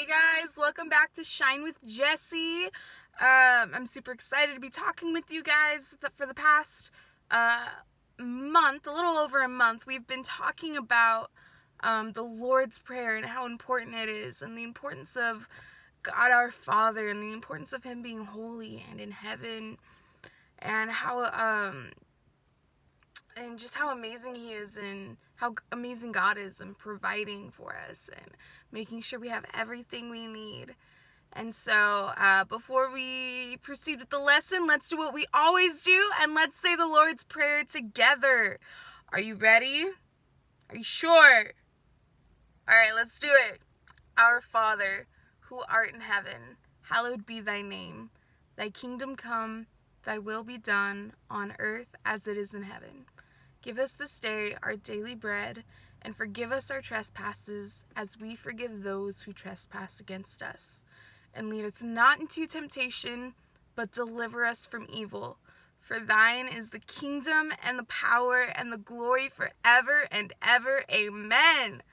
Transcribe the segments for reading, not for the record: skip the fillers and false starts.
Hey guys, welcome back to Shine with Jessie. I'm super excited to be talking with you guys. For the past month, a little over a month, we've been talking about the Lord's Prayer and how important it is, and the importance of God our Father, and the importance of Him being holy and in heaven, and just how amazing He is, and how amazing God is in providing for us and making sure we have everything we need. And so, before we proceed with the lesson, let's do what we always do, and let's say the Lord's Prayer together. Are you ready? Are you sure? All right, let's do it. Our Father, who art in heaven, hallowed be thy name. Thy kingdom come, thy will be done, on earth as it is in heaven. Give us this day our daily bread, and forgive us our trespasses, as we forgive those who trespass against us. And lead us not into temptation, but deliver us from evil. For thine is the kingdom, and the power, and the glory forever and ever. Amen.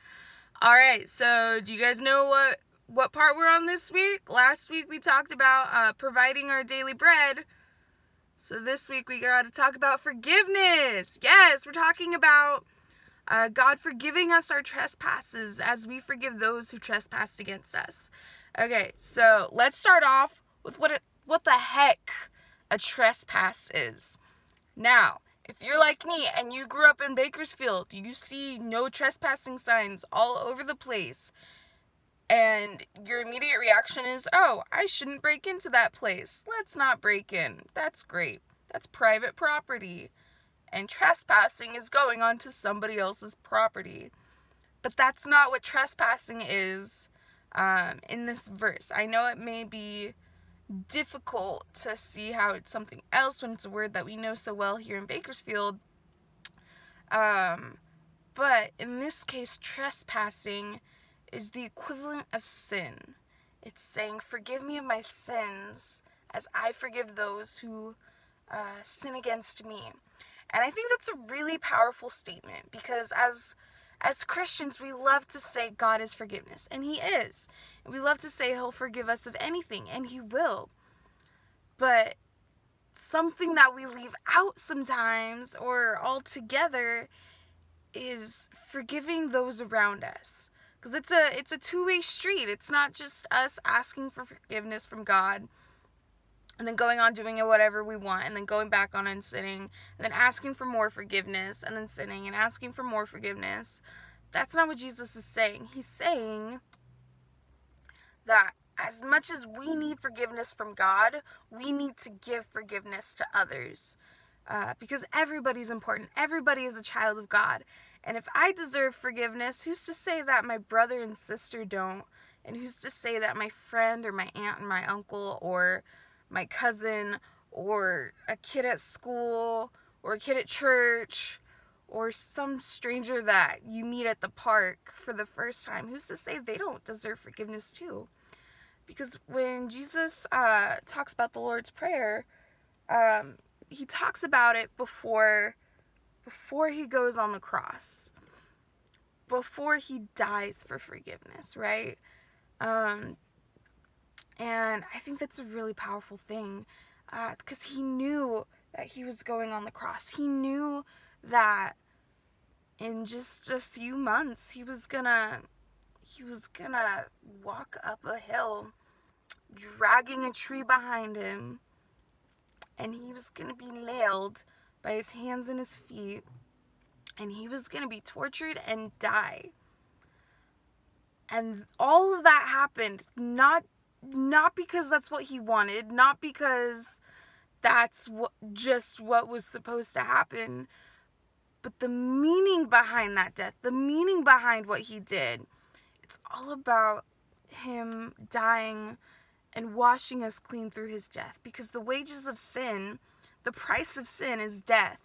All right, so do you guys know what part we're on this week? Last week we talked about providing our daily bread. So this week we got to talk about forgiveness. Yes, we're talking about God forgiving us our trespasses as we forgive those who trespassed against us. Okay, so let's start off with what the heck a trespass is. Now, if you're like me and you grew up in Bakersfield, you see no trespassing signs all over the place, and your immediate reaction is, oh, I shouldn't break into that place. Let's not break in. That's great. That's private property. And trespassing is going onto somebody else's property. But that's not what trespassing is in this verse. I know it may be difficult to see how it's something else when it's a word that we know so well here in Bakersfield. But in this case, trespassing is the equivalent of sin. It's saying, forgive me of my sins as I forgive those who sin against me. And I think that's a really powerful statement, because as Christians, we love to say God is forgiveness, and He is. And we love to say He'll forgive us of anything, and He will. But something that we leave out sometimes or altogether is forgiving those around us, because it's a two-way street. It's not just us asking for forgiveness from God and then going on doing whatever we want, and then going back on and sinning, and then asking for more forgiveness, and then sinning and asking for more forgiveness. That's not what Jesus is saying. He's saying that as much as we need forgiveness from God, we need to give forgiveness to others. Because everybody's important. Everybody is a child of God. And if I deserve forgiveness, who's to say that my brother and sister don't? And who's to say that my friend or my aunt and my uncle or my cousin or a kid at school or a kid at church or some stranger that you meet at the park for the first time, who's to say they don't deserve forgiveness too? Because when Jesus talks about the Lord's Prayer, He talks about it before He goes on the cross, before He dies for forgiveness, right? And I think that's a really powerful thing, because He knew that He was going on the cross. He knew that in just a few months He was gonna walk up a hill dragging a tree behind Him, and He was gonna be nailed by His hands and His feet, and He was gonna be tortured and die. And all of that happened not because that's what He wanted, not because that's what was supposed to happen, but the meaning behind that death, the meaning behind what He did. It's all about Him dying and washing us clean through His death, because the wages of sin, the price of sin, is death.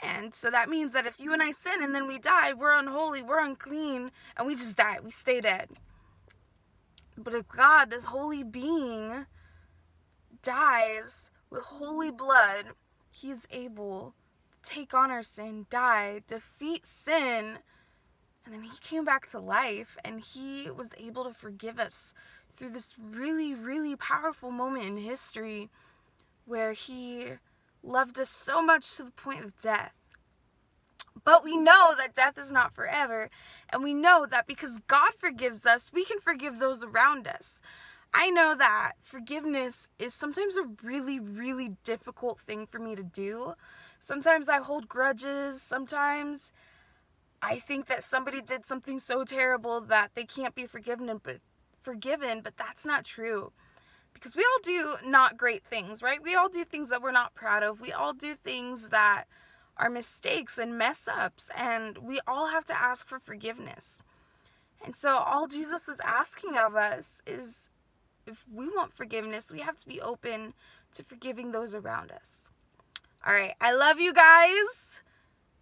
And so that means that if you and I sin and then we die, we're unholy, we're unclean, and we just die. We stay dead. But if God, this holy being, dies with holy blood, He's able to take on our sin, die, defeat sin, And then he came back to life, and he was able to forgive us through this really, really powerful moment in history where he loved us so much to the point of death. But we know that death is not forever, and we know that because God forgives us, we can forgive those around us. I know that forgiveness is sometimes a really, really difficult thing for me to do. Sometimes I hold grudges. Sometimes I think that somebody did something so terrible that they can't be forgiven, but that's not true. Because we all do not great things, right? We all do things that we're not proud of. We all do things that are mistakes and mess ups, and we all have to ask for forgiveness. And so all Jesus is asking of us is, if we want forgiveness, we have to be open to forgiving those around us. All right, I love you guys.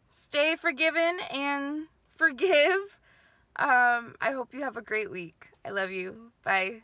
Stay forgiven and forgive. I hope you have a great week. I love you. Bye.